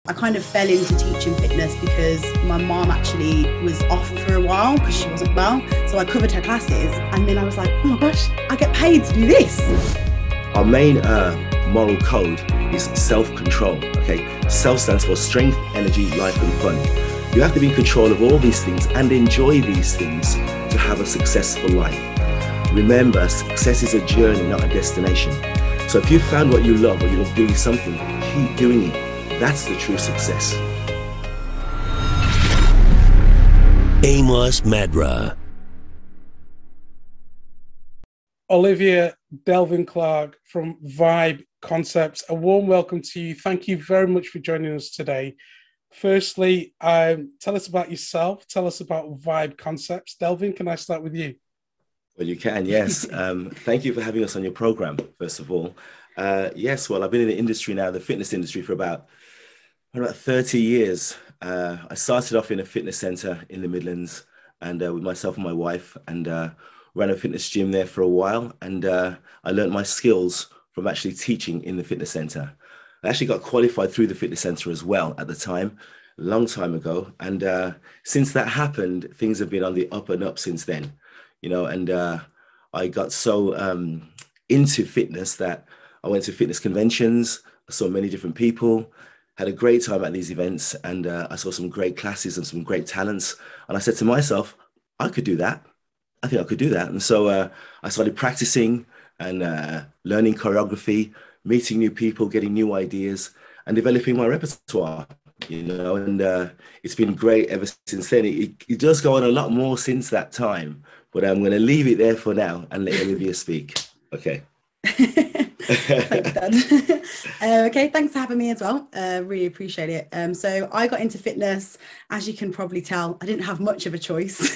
I kind of fell into teaching fitness because my mom actually was off for a while because she wasn't well. So I covered her classes and then I was like, oh my gosh, I get paid to do this. Our main moral code is self-control, okay? Self stands for strength, energy, life and fun. You have to be in control of all these things and enjoy these things to have a successful life. Remember, success is a journey, not a destination. So if you found what you love or you're doing something, keep doing it. That's the true success. Amos Madra. Olivia, Delvin Clarke from Vibe Concepts, a warm welcome to you. Thank you very much for joining us today. Firstly, tell us about yourself. Tell us about Vibe Concepts. Delvin, can I start with you? Well, you can, yes. Thank you for having us on your program, first of all. Yes, well, I've been in the industry now, the fitness industry, for about 30 years. I started off in a fitness center in the Midlands and with myself and my wife, and ran a fitness gym there for a while. And I learned my skills from actually teaching in the fitness center. I actually got qualified through the fitness center as well at the time, a long time ago. And since that happened, things have been on the up and up since then, you know, and I got so into fitness that I went to fitness conventions. I saw many different people, had a great time at these events, and I saw some great classes and some great talents. And I said to myself, I could do that. I think I could do that. And so I started practicing and learning choreography, meeting new people, getting new ideas, and developing my repertoire, you know, and it's been great ever since then. It does go on a lot more since that time, but I'm going to leave it there for now and let Olivia speak. Okay. Thanks, Dad. Okay, thanks for having me as well. Really appreciate it. So I got into fitness, as you can probably tell, I didn't have much of a choice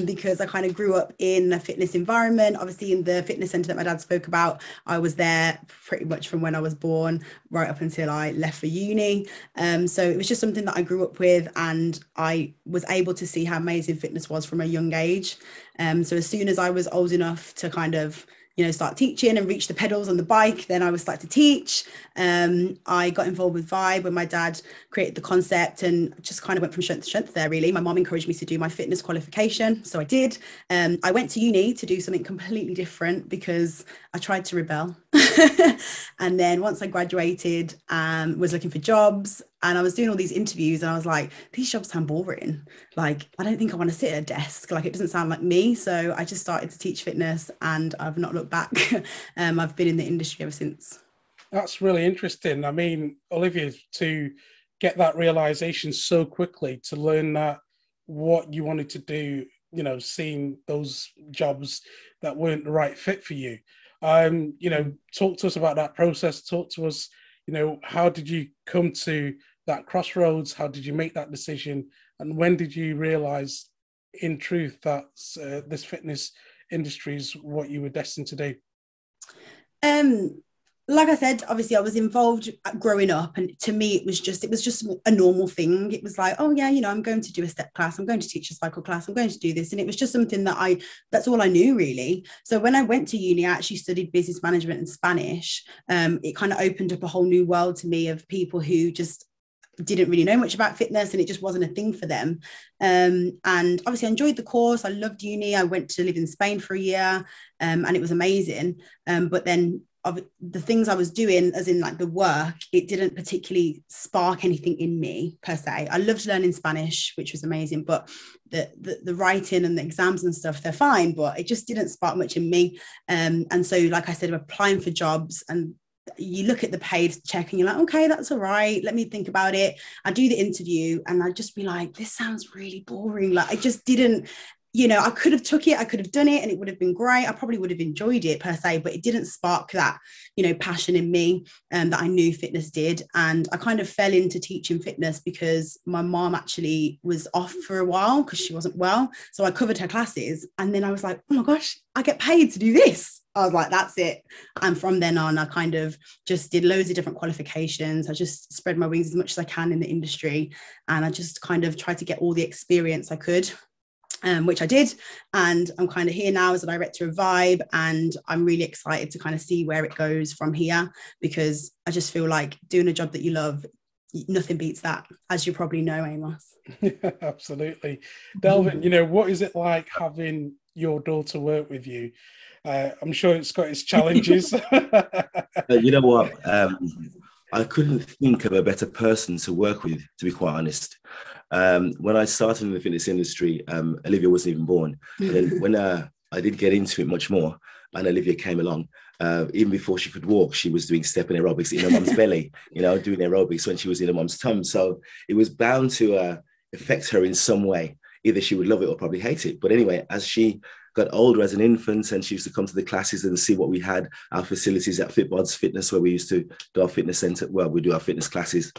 because I kind of grew up in a fitness environment. Obviously, in the fitness center that my dad spoke about, I was there pretty much from when I was born right up until I left for uni. So it was just something that I grew up with, and I was able to see how amazing fitness was from a young age. So as soon as I was old enough to kind of start teaching and reach the pedals on the bike, then I would start to teach. I got involved with Vibe when my dad created the concept, and just kind of went from strength to strength there, really. My mom encouraged me to do my fitness qualification, so I did. I went to uni to do something completely different because I tried to rebel. And then once I graduated, was looking for jobs, and I was doing all these interviews, and I was like, these jobs sound boring. Like, I don't think I want to sit at a desk. Like, it doesn't sound like me. So I just started to teach fitness, and I've not looked back. I've been in the industry ever since. That's really interesting. I mean, Olivia, to get that realization so quickly, to learn that what you wanted to do, seeing those jobs that weren't the right fit for you. Talk to us about that process. Talk to us, how did you come to that crossroads? How did you make that decision? And when did you realize in truth that this fitness industry is what you were destined to do? Like I said, obviously I was involved growing up, and to me it was just a normal thing. It was like, oh yeah, I'm going to do a step class, I'm going to teach a cycle class, I'm going to do this. And it was just something that's all I knew, really. So when I went to uni, I actually studied business management and Spanish. It kind of opened up a whole new world to me of people who just didn't really know much about fitness, and it just wasn't a thing for them. And obviously I enjoyed the course. I loved uni. I went to live in Spain for a year, and it was amazing. But then of the things I was doing, as in like the work, it didn't particularly spark anything in me per se. I loved learning Spanish, which was amazing, but the writing and the exams and stuff, they're fine, but it just didn't spark much in me. And so, like I said, I'm applying for jobs, and you look at the paid check and you're like, okay, that's all right, let me think about it. I do the interview and I'd just be like, this sounds really boring. Like, I just didn't, I could have took it, I could have done it, and it would have been great. I probably would have enjoyed it per se, but it didn't spark that, passion in me that I knew fitness did. And I kind of fell into teaching fitness because my mom actually was off for a while because she wasn't well. So I covered her classes, and then I was like, oh my gosh, I get paid to do this. I was like, that's it. And from then on, I kind of just did loads of different qualifications. I just spread my wings as much as I can in the industry. And I just kind of tried to get all the experience I could. Which I did, and I'm kind of here now as a director of Vibe, and I'm really excited to kind of see where it goes from here, because I just feel like doing a job that you love nothing beats that, as you probably know, Amos. Absolutely. Delvin, you know, what is it like having your daughter work with you? I'm sure it's got its challenges. You know what? I couldn't think of a better person to work with, to be quite honest. When I started in the fitness industry, Olivia wasn't even born. And then when I did get into it much more, and Olivia came along, even before she could walk, she was doing step and aerobics in her mum's belly, you know, doing aerobics when she was in her mum's tum. So it was bound to affect her in some way. Either she would love it or probably hate it. But anyway, as she got older as an infant and she used to come to the classes and see what we had, our facilities at FitBods Fitness, where we used to do our fitness center, well, we do our fitness classes.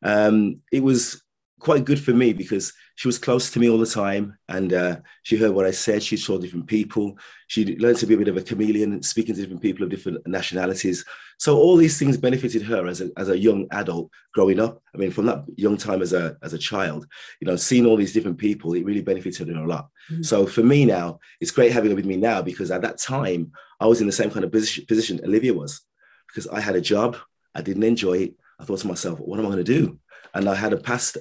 It was quite good for me because she was close to me all the time, and she heard what I said. She saw different people. She learned to be a bit of a chameleon, speaking to different people of different nationalities. So all these things benefited her as a young adult growing up. I mean, from that young time as a child, you know, seeing all these different people, it really benefited her a lot. Mm-hmm. So for me now, it's great having her with me now, because at that time I was in the same kind of position Olivia was, because I had a job, I didn't enjoy it. I thought to myself, what am I going to do? And I had a past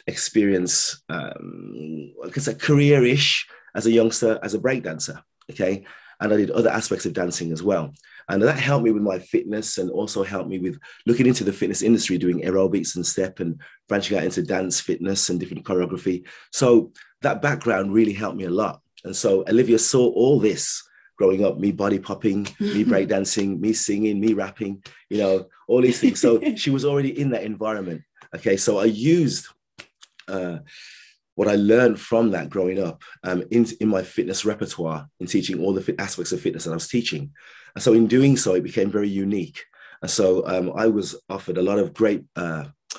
experience, I guess a career-ish as a youngster, as a breakdancer, okay? And I did other aspects of dancing as well. And that helped me with my fitness, and also helped me with looking into the fitness industry, doing aerobics and step, and branching out into dance, fitness, and different choreography. So that background really helped me a lot. And so Olivia saw all this growing up, me body popping, me breakdancing, me singing, me rapping, you know, all these things. So she was already in that environment. Okay, so I used what I learned from that growing up in my fitness repertoire, in teaching all the aspects of fitness that I was teaching. And so in doing so, it became very unique. And so I was offered a lot of great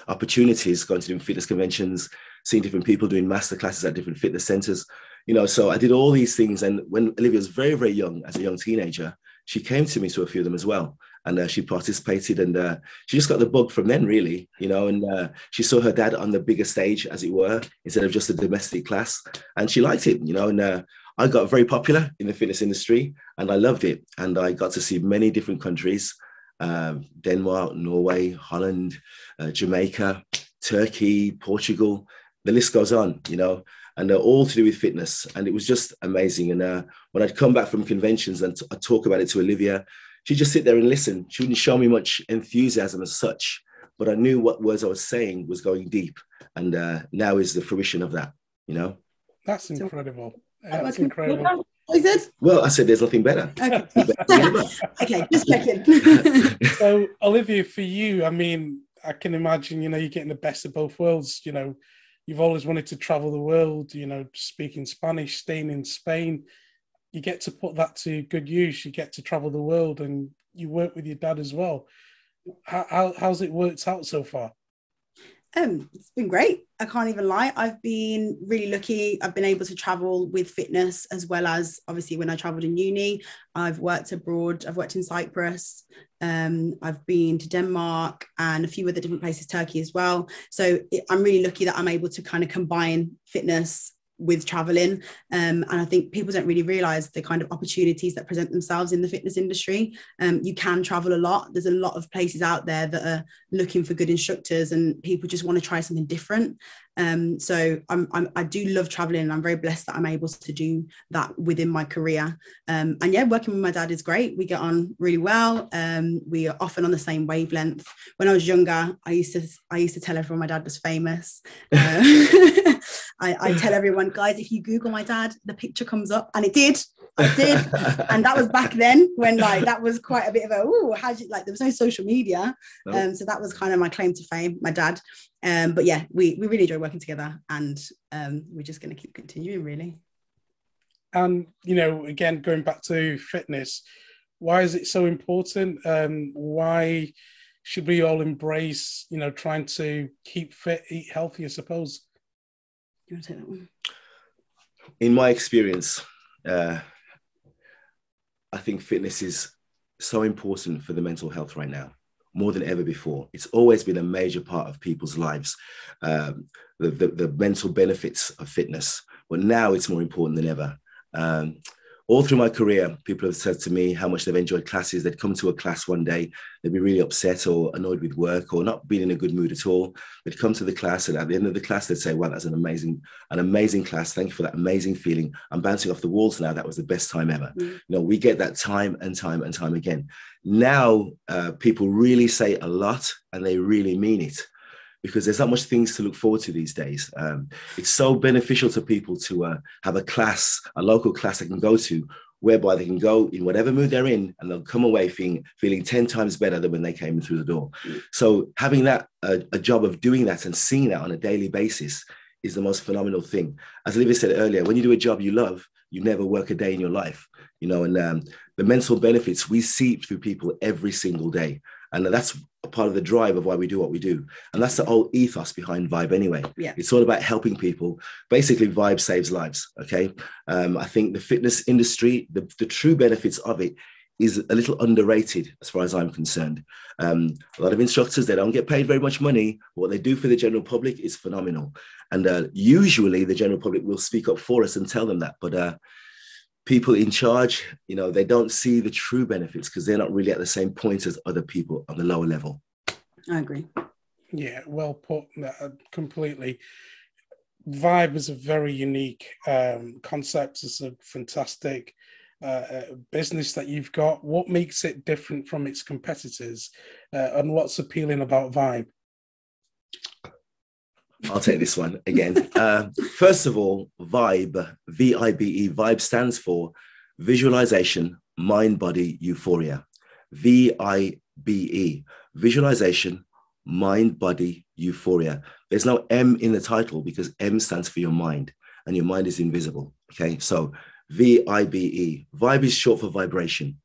opportunities, going to different fitness conventions, seeing different people doing master classes at different fitness centers. You know, so I did all these things. And when Olivia was very, very young, as a young teenager, she came to me to a few of them as well. And she participated, and she just got the bug from then, really, you know, and she saw her dad on the bigger stage, as it were, instead of just a domestic class. And she liked it, you know, and I got very popular in the fitness industry, and I loved it. And I got to see many different countries, Denmark, Norway, Holland, Jamaica, Turkey, Portugal, the list goes on, you know, and they're all to do with fitness. And it was just amazing. And when I'd come back from conventions and I'd talk about it to Olivia, she'd just sit there and listen. She wouldn't show me much enthusiasm as such, but I knew what words I was saying was going deep. And now is the fruition of that, you know? That's incredible. That's incredible. Well, I said there's nothing better. Okay, okay, just checking. So, Olivia, for you, I mean, I can imagine, you know, you're getting the best of both worlds. You know, you've always wanted to travel the world, you know, speaking Spanish, staying in Spain. You get to put that to good use. You get to travel the world, and you work with your dad as well. How's it worked out so far? It's been great. I can't even lie. I've been really lucky. I've been able to travel with fitness, as well as obviously when I traveled in uni. I've worked abroad. I've worked in Cyprus. I've been to Denmark and a few other different places, Turkey as well. So I'm really lucky that I'm able to kind of combine fitness with traveling. And I think people don't really realize the kind of opportunities that present themselves in the fitness industry. You can travel a lot. There's a lot of places out there that are looking for good instructors, and people just want to try something different. So I do love traveling, and I'm very blessed that I'm able to do that within my career. And yeah, working with my dad is great. We get on really well. We are often on the same wavelength. When I was younger, I used to tell everyone my dad was famous. I tell everyone, guys, if you Google my dad, the picture comes up, and it did. I did. And that was back then, when like that was quite a bit of a there was no social media. Nope. So that was kind of my claim to fame, my dad. But yeah, we really enjoy working together, and we're just going to keep continuing, really. And, you know, again, going back to fitness, why is it so important? Why should we all embrace, you know, trying to keep fit, eat healthy, I suppose? You want to take that one? In my experience, I think fitness is so important for the mental health right now, more than ever before. It's always been a major part of people's lives, the mental benefits of fitness, but now it's more important than ever. all through my career, people have said to me how much they've enjoyed classes. They'd come to a class one day, they'd be really upset or annoyed with work or not being in a good mood at all. They'd come to the class, and at the end of the class, they'd say, wow, that's an amazing class. Thank you for that amazing feeling. I'm bouncing off the walls now. That was the best time ever. You know, we get that time and time and time again. Now, people really say a lot and they really mean it, because there's not much things to look forward to these days. It's so beneficial to people to have a class, a local class they can go to, whereby they can go in whatever mood they're in and they'll come away feeling 10 times better than when they came in through the door. So having that, a job of doing that and seeing that on a daily basis is the most phenomenal thing. As Olivia said earlier, when you do a job you love, you never work a day in your life, you know, and the mental benefits we see through people every single day. And that's a part of the drive of why we do what we do. And that's the whole ethos behind Vibe anyway. Yeah. It's all about helping people. Basically, Vibe saves lives, okay? I think the fitness industry, the true benefits of it is a little underrated as far as I'm concerned. A lot of instructors, they don't get paid very much money, but what they do for the general public is phenomenal. And usually the general public will speak up for us and tell them that. But people in charge, you know, they don't see the true benefits because they're not really at the same point as other people on the lower level. I agree. Yeah, well put, completely. Vibe is a very unique concept. It's a fantastic business that you've got. What makes it different from its competitors, and what's appealing about Vibe? I'll take this one again. First of all, Vibe, V-I-B-E, Vibe stands for Visualization, Mind, Body, Euphoria. V-I-B-E, Visualization, Mind, Body, Euphoria. There's no M in the title because M stands for your mind, and your mind is invisible, okay? So V-I-B-E. Vibe is short for vibration.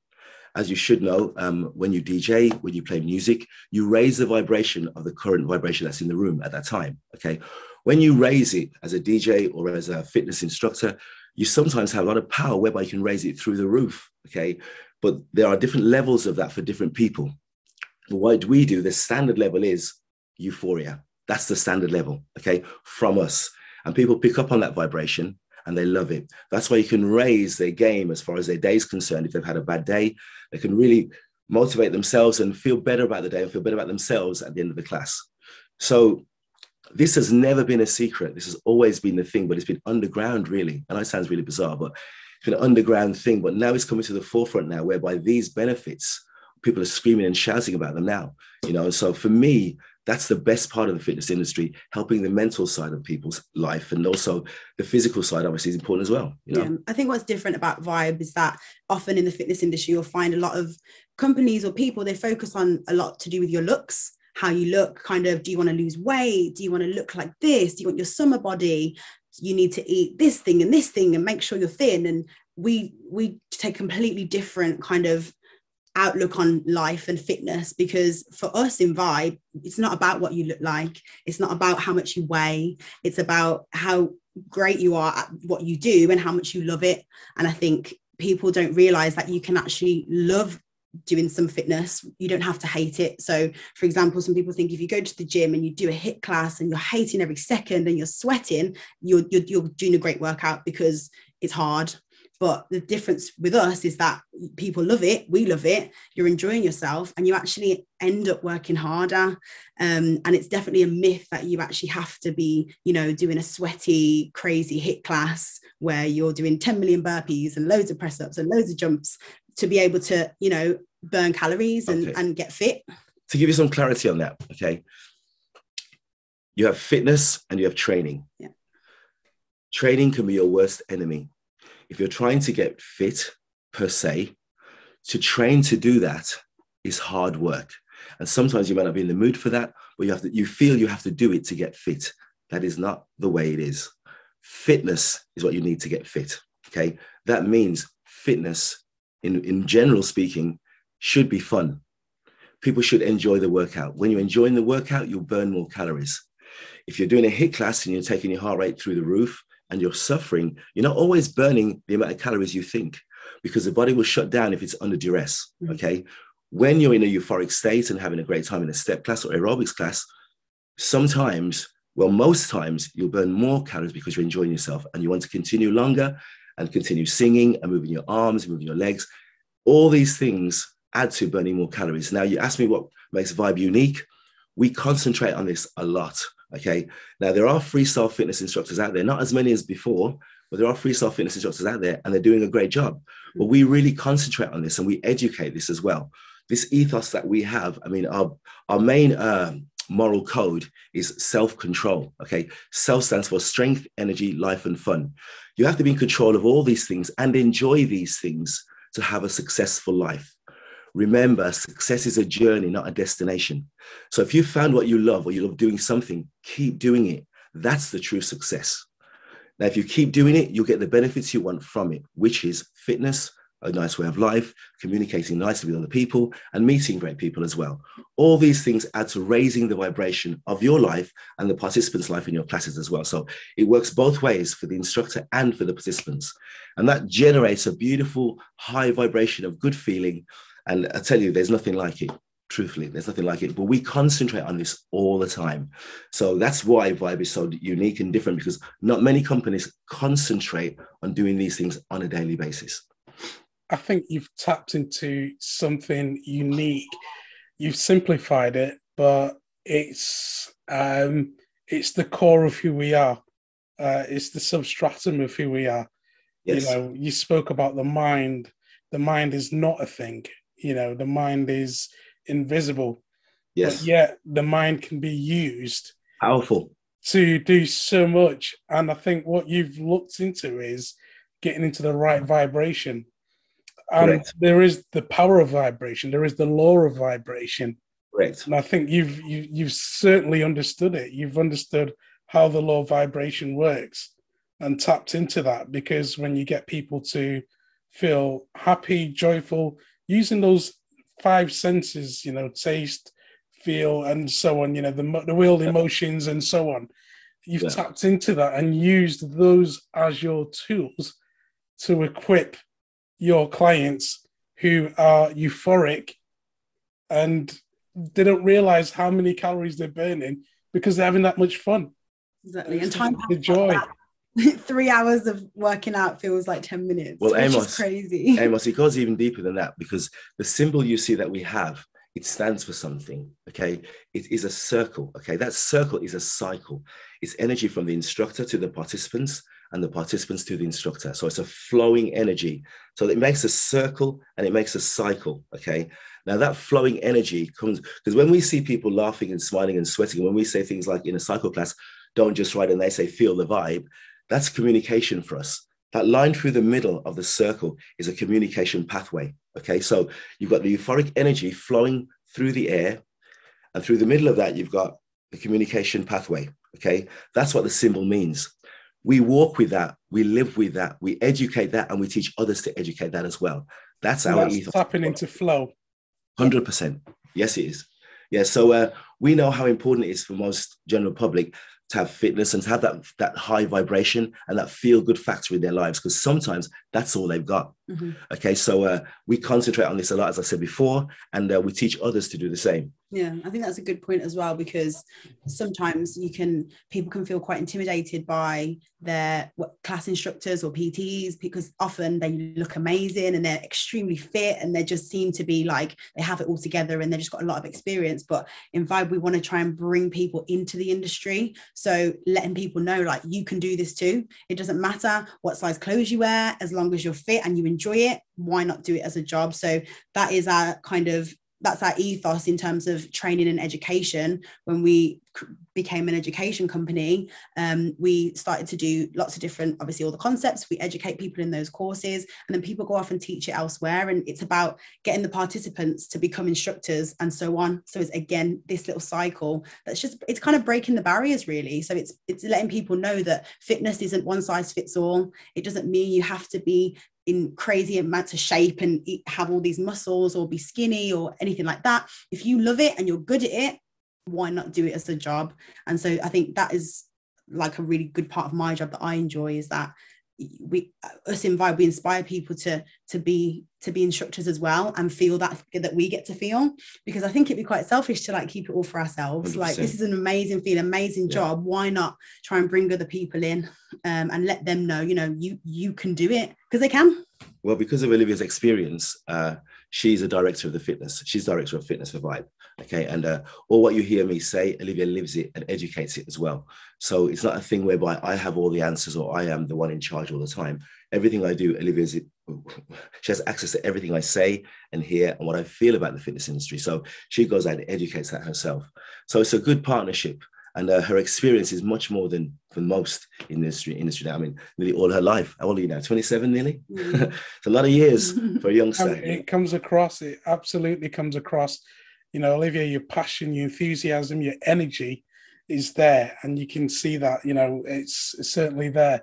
As you should know, when you DJ, when you play music, you raise the vibration of the current vibration that's in the room at that time, okay? When you raise it as a DJ or as a fitness instructor, you sometimes have a lot of power whereby you can raise it through the roof, okay? But there are different levels of that for different people. What we do, the standard level is euphoria. That's the standard level, okay, from us. And people pick up on that vibration and they love it. That's why you can raise their game as far as their day is concerned. If they've had a bad day, they can really motivate themselves and feel better about the day and feel better about themselves at the end of the class. So this has never been a secret. This has always been the thing, but it's been underground, really. I know it sounds really bizarre, but it's been an underground thing. But now it's coming to the forefront now, whereby these benefits, people are screaming and shouting about them now. You know, and so for me, that's the best part of the fitness industry, helping the mental side of people's life, and also the physical side obviously is important as well. You know? Yeah. I think what's different about Vibe is that often in the fitness industry, you'll find a lot of companies or people, they focus on a lot to do with your looks, how you look, kind of, do you want to lose weight? Do you want to look like this? Do you want your summer body? You need to eat this thing and make sure you're thin. And we take completely different kind of outlook on life and fitness, because for us in Vibe, it's not about what you look like. It's not about how much you weigh. It's about how great you are at what you do and how much you love it. And I think people don't realize that you can actually love doing some fitness. You don't have to hate it. So for example, some people think if you go to the gym and you do a HIIT class and you're hating every second and you're sweating, you're doing a great workout because it's hard. But the difference with us is that people love it, we love it, you're enjoying yourself, and you actually end up working harder. And it's definitely a myth that you actually have to be, you know, doing a sweaty, crazy HIIT class where you're doing 10 million burpees and loads of press ups and loads of jumps to be able to, you know, burn calories and get fit. To give you some clarity on that, okay, you have fitness and you have training. Yeah. Training can be your worst enemy. If you're trying to get fit per se, to train to do that is hard work. And sometimes you might not be in the mood for that, but you feel you have to do it to get fit. That is not the way it is. Fitness is what you need to get fit, okay? That means fitness, in general speaking, should be fun. People should enjoy the workout. When you're enjoying the workout, you'll burn more calories. If you're doing a HIIT class and you're taking your heart rate through the roof, and you're suffering, you're not always burning the amount of calories you think, because the body will shut down if it's under duress, okay? When you're in a euphoric state and having a great time in a step class or aerobics class, sometimes, well, most times, you'll burn more calories because you're enjoying yourself and you want to continue longer and continue singing and moving your arms, moving your legs. All these things add to burning more calories. Now, you ask me what makes Vibe unique. We concentrate on this a lot, okay? Now, there are freestyle fitness instructors out there, not as many as before, but there are freestyle fitness instructors out there and they're doing a great job. But we really concentrate on this and we educate this as well. This ethos that we have, I mean, our main moral code is self-control, okay? Self stands for strength, energy, life, and fun. You have to be in control of all these things and enjoy these things to have a successful life. Remember, success is a journey, not a destination. So if you found what you love or you love doing something, keep doing it. That's the true success. Now, if you keep doing it, you'll get the benefits you want from it, which is fitness, a nice way of life, communicating nicely with other people, and meeting great people as well. All these things add to raising the vibration of your life and the participants' life in your classes as well. So it works both ways for the instructor and for the participants. And that generates a beautiful high vibration of good feeling. And I tell you, there's nothing like it. Truthfully, there's nothing like it, but we concentrate on this all the time. So that's why Vibe is so unique and different, because not many companies concentrate on doing these things on a daily basis. I think you've tapped into something unique. You've simplified it, but it's the core of who we are. It's the substratum of who we are. Yes. You know, you spoke about the mind. The mind is not a thing. You know, the mind is invisible. Yes. But yet the mind can be used powerful to do so much. And I think what you've looked into is getting into the right vibration. And correct. There is the power of vibration. There is the law of vibration. Correct. And I think you've certainly understood it. You've understood how the law of vibration works and tapped into that, because when you get people to feel happy, joyful, using those 5 senses, you know, taste, feel, and so on, you know, the wheel emotions and so on, you've tapped into that and used those as your tools to equip your clients who are euphoric and they don't realize how many calories they're burning because they're having that much fun. Exactly. And time, the joy. 3 hours of working out feels like 10 minutes. Well, which Amos, is crazy. Amos, it goes even deeper than that, because the symbol you see that we have, it stands for something, okay? It is a circle, okay? That circle is a cycle. It's energy from the instructor to the participants and the participants to the instructor. So it's a flowing energy. So it makes a circle and it makes a cycle, okay? Now that flowing energy comes, because when we see people laughing and smiling and sweating, when we say things like in a cycle class, don't just write, and they say, feel the vibe, that's communication for us. That line through the middle of the circle is a communication pathway, okay? So you've got the euphoric energy flowing through the air, and through the middle of that, you've got the communication pathway, okay? That's what the symbol means. We walk with that, we live with that, we educate that, and we teach others to educate that as well. That's our ethos. Tapping into flow. 100%. Yes, it is. Yeah, so we know how important it is for most general public to have fitness and to have that high vibration and that feel-good factor in their lives, because sometimes that's all they've got. Mm-hmm. Okay, so we concentrate on this a lot, as I said before, and we teach others to do the same. Yeah, I think that's a good point as well, because sometimes people can feel quite intimidated by their class instructors or PTs, because often they look amazing and they're extremely fit and they just seem to be like they have it all together and they've just got a lot of experience. But in Vibe, we want to try and bring people into the industry. So letting people know, like, you can do this too. It doesn't matter what size clothes you wear, as long as you're fit and you enjoy it, why not do it as a job? So that is that's our ethos in terms of training and education. When we became an education company, we started to do lots of different, obviously all the concepts, we educate people in those courses, and then people go off and teach it elsewhere. And it's about getting the participants to become instructors and so on. So it's, again, this little cycle that's just, it's kind of breaking the barriers really. So it's letting people know that fitness isn't one size fits all. It doesn't mean you have to be in crazy amounts of shape and have all these muscles or be skinny or anything like that. If you love it and you're good at it, why not do it as a job? And so I think that is like a really good part of my job that I enjoy, is that us in Vibe, we inspire people to be instructors as well, and feel that we get to feel, because I think it'd be quite selfish to like keep it all for ourselves. 100%. Like, this is an amazing feeling, amazing job. Why not try and bring other people in, and let them know, you know, you can do it, because they can. Well, because of Olivia's experience, she's a director of the fitness. She's director of fitness for Vibe. Okay. And all what you hear me say, Olivia lives it and educates it as well. So it's not a thing whereby I have all the answers or I am the one in charge all the time. Everything I do, she has access to everything I say and hear and what I feel about the fitness industry. So she goes out and educates that herself. So it's a good partnership. And her experience is much more than most in the industry now. I mean, nearly all her life. How old are you now? 27 nearly? It's a lot of years for a youngster. It comes across. It absolutely comes across. You know, Olivia, your passion, your enthusiasm, your energy is there. And you can see that, you know, it's certainly there.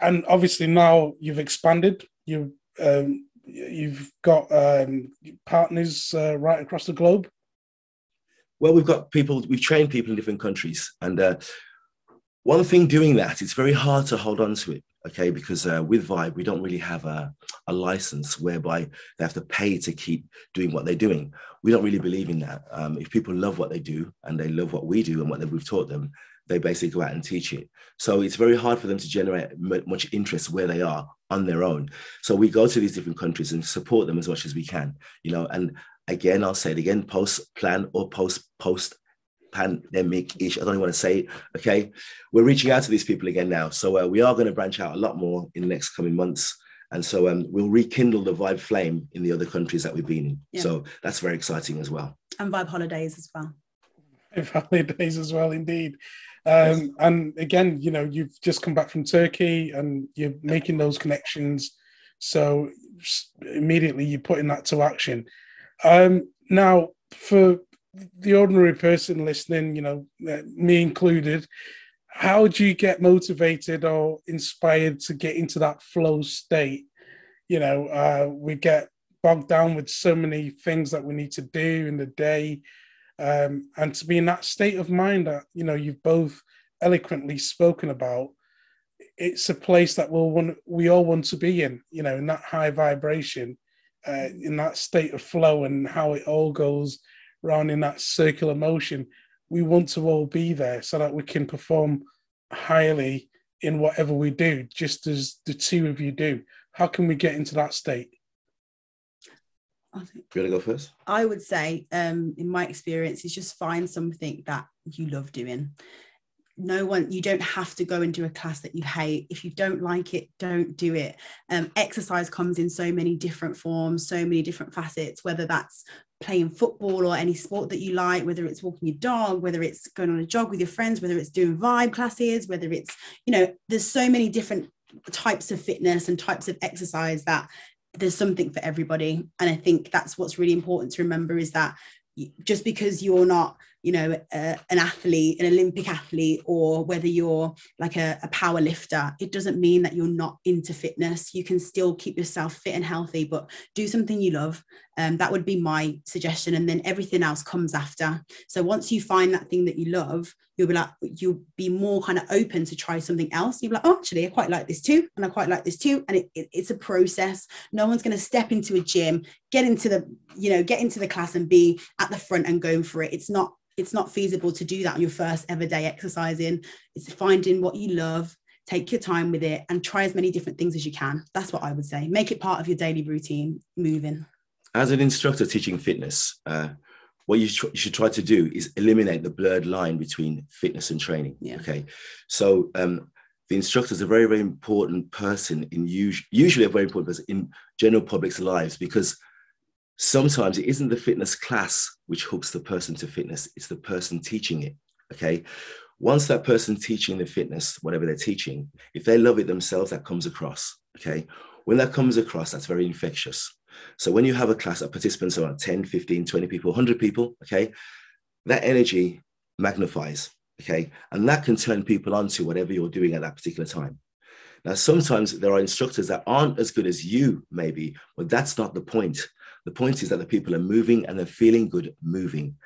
And obviously now you've expanded. You've got partners right across the globe. Well, we've trained people in different countries. And one thing doing that, it's very hard to hold on to it, okay? Because with Vibe, we don't really have a license whereby they have to pay to keep doing what they're doing. We don't really believe in that. If people love what they do and they love what we do and what we've taught them, they basically go out and teach it. So it's very hard for them to generate much interest where they are on their own. So we go to these different countries and support them as much as we can, you know. And again, I'll say it again, post-plan or post-pandemic-ish. I don't even want to say it, okay? We're reaching out to these people again now. So we are going to branch out a lot more in the next coming months. And so we'll rekindle the Vibe flame in the other countries that we've been in. Yeah. So that's very exciting as well. And Vibe holidays as well. Vibe holidays as well, indeed. And again, you know, you've just come back from Turkey and you're making those connections. So immediately you're putting that to action. Now, for the ordinary person listening, you know, me included, how do you get motivated or inspired to get into that flow state? You know, we get bogged down with so many things that we need to do in the day. And to be in that state of mind that, you know, you've both eloquently spoken about, it's a place that we all want to be in, you know, in that high vibration, in that state of flow, and how it all goes around in that circular motion. We want to all be there so that we can perform highly in whatever we do, just as the two of you do. How can we get into that state? You want to go first? I would say, in my experience, is just find something that you love doing. You don't have to go and do a class that you hate. If you don't like it, don't do it. Exercise comes in so many different forms, so many different facets, whether that's playing football or any sport that you like, whether it's walking your dog, whether it's going on a jog with your friends, whether it's doing Vibe classes, whether it's, you know, there's so many different types of fitness and types of exercise that there's something for everybody. And I think that's what's really important to remember, is that just because you're not, you know, an athlete, an Olympic athlete, or whether you're like a power lifter, it doesn't mean that you're not into fitness. You can still keep yourself fit and healthy, but do something you love. That would be my suggestion. And then everything else comes after. So once you find that thing that you love, you'll be more kind of open to try something else. You'll be like, oh, actually, I quite like this too. And I quite like this too. And it's a process. No one's going to step into a gym, get into the class and be at the front and going for it. It's not feasible to do that on your first ever day exercising. It's finding what you love, take your time with it, and try as many different things as you can. That's what I would say. Make it part of your daily routine, moving. As an instructor teaching fitness, what you should try to do is eliminate the blurred line between fitness and training. Yeah. Okay. So the instructor is a very, very important person usually a very important person in general public's lives, because sometimes it isn't the fitness class which hooks the person to fitness. It's the person teaching it. Okay. Once that person teaching the fitness, whatever they're teaching, if they love it themselves, that comes across. Okay. When that comes across, that's very infectious. So when you have a class that participants are 10, 15, 20 people, 100 people, okay, that energy magnifies. Okay. And that can turn people on to whatever you're doing at that particular time. Now, sometimes there are instructors that aren't as good as you, maybe, but that's not the point. The point is that the people are moving and they're feeling good moving.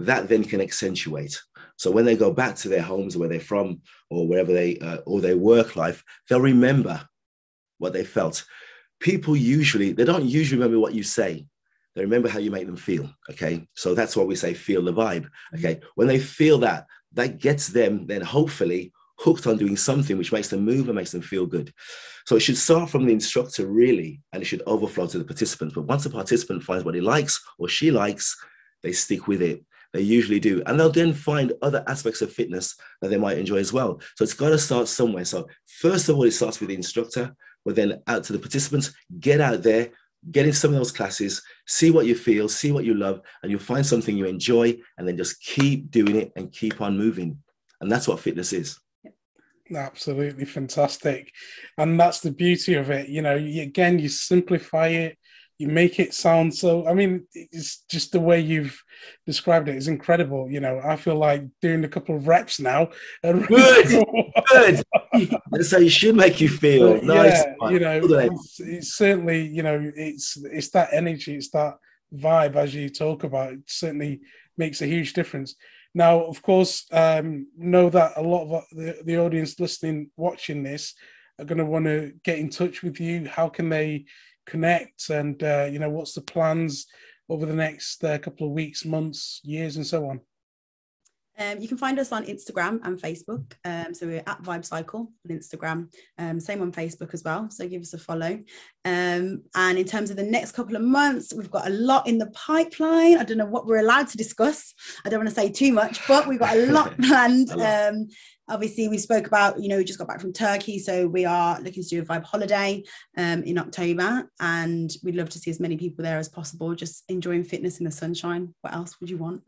that then can accentuate. So when they go back to their homes, where they're from, or wherever or their work life, they'll remember what they felt. People they don't usually remember what you say. They remember how you make them feel. Okay. So that's why we say feel the vibe. Okay. When they feel that, that gets them then hopefully hooked on doing something which makes them move and makes them feel good. So it should start from the instructor really, and it should overflow to the participants. But once a participant finds what he likes or she likes, they stick with it. They usually do. And they'll then find other aspects of fitness that they might enjoy as well. So it's got to start somewhere. So first of all, it starts with the instructor, but then out to the participants, get out there, get in some of those classes, see what you feel, see what you love, and you'll find something you enjoy, and then just keep doing it and keep on moving. And that's what fitness is. Absolutely fantastic. And that's the beauty of it. You know, again, you simplify it, you make it sound so, I mean, it's just the way you've described it is incredible. You know, I feel like doing a couple of reps now. Good, good. That's how you should make you feel. Nice. Yeah, you know, it's certainly, you know, it's that energy, it's that vibe as you talk about. It certainly makes a huge difference. Now, of course, know that a lot of the audience listening, watching this, are going to want to get in touch with you. How can they connect? And, you know, what's the plans over the next couple of weeks, months, years, and so on? You can find us on Instagram and Facebook. So we're at Vibe Cycle on Instagram, same on Facebook as well. So give us a follow. And in terms of the next couple of months, we've got a lot in the pipeline. I don't know what we're allowed to discuss. I don't want to say too much, but we've got a lot planned. Obviously, we spoke about, you know, we just got back from Turkey. So we are looking to do a Vibe holiday in October. And we'd love to see as many people there as possible, just enjoying fitness in the sunshine. What else would you want?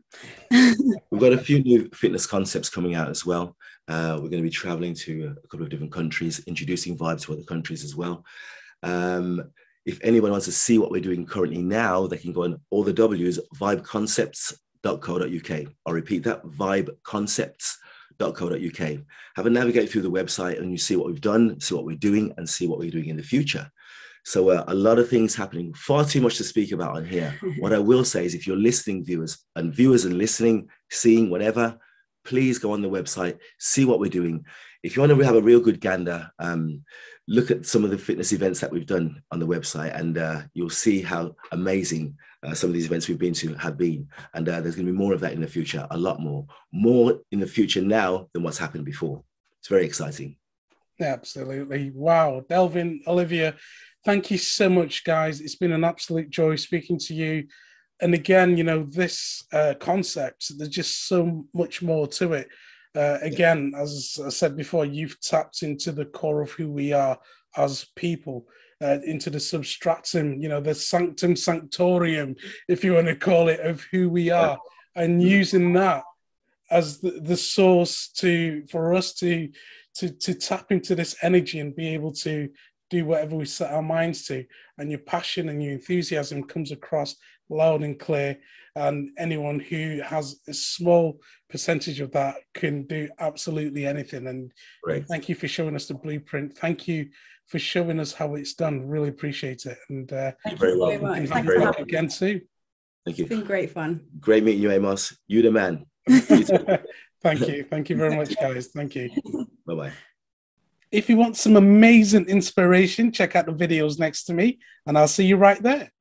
We've got a few new fitness concepts coming out as well. We're going to be traveling to a couple of different countries, introducing Vibe to other countries as well. If anyone wants to see what we're doing currently now, they can go on all the W's, vibeconcepts.co.uk. I'll repeat that, vibeconcepts.co.uk. Have a navigate through the website and you see what we've done, see what we're doing, and see what we're doing in the future. So a lot of things happening, far too much to speak about on here. What I will say is if you're listening, viewers and listening, seeing whatever, please go on the website, see what we're doing. If you want to have a real good gander, look at some of the fitness events that we've done on the website, and you'll see how amazing some of these events we've been to have been. And there's going to be more of that in the future, a lot more in the future now than what's happened before. It's very exciting. Absolutely. Wow. Delvin, Olivia, thank you so much, guys. It's been an absolute joy speaking to you. And again, you know, this concept, there's just so much more to it. Again, as I said before, you've tapped into the core of who we are as people, into the substratum, you know, the sanctum sanctorium, if you want to call it, of who we are, and using that as the source for us to tap into this energy and be able to do whatever we set our minds to. And your passion and your enthusiasm comes across loud and clear. And anyone who has a small percentage of that can do absolutely anything. And Thank you for showing us the blueprint. Thank you for showing us how it's done. Really appreciate it. And thank you very much. Thank you very much again too. Thank you. It's been great fun. Great meeting you, Amos. You the man. Thank you. Thank you very much, guys. Thank you. Bye-bye. If you want some amazing inspiration, check out the videos next to me, and I'll see you right there.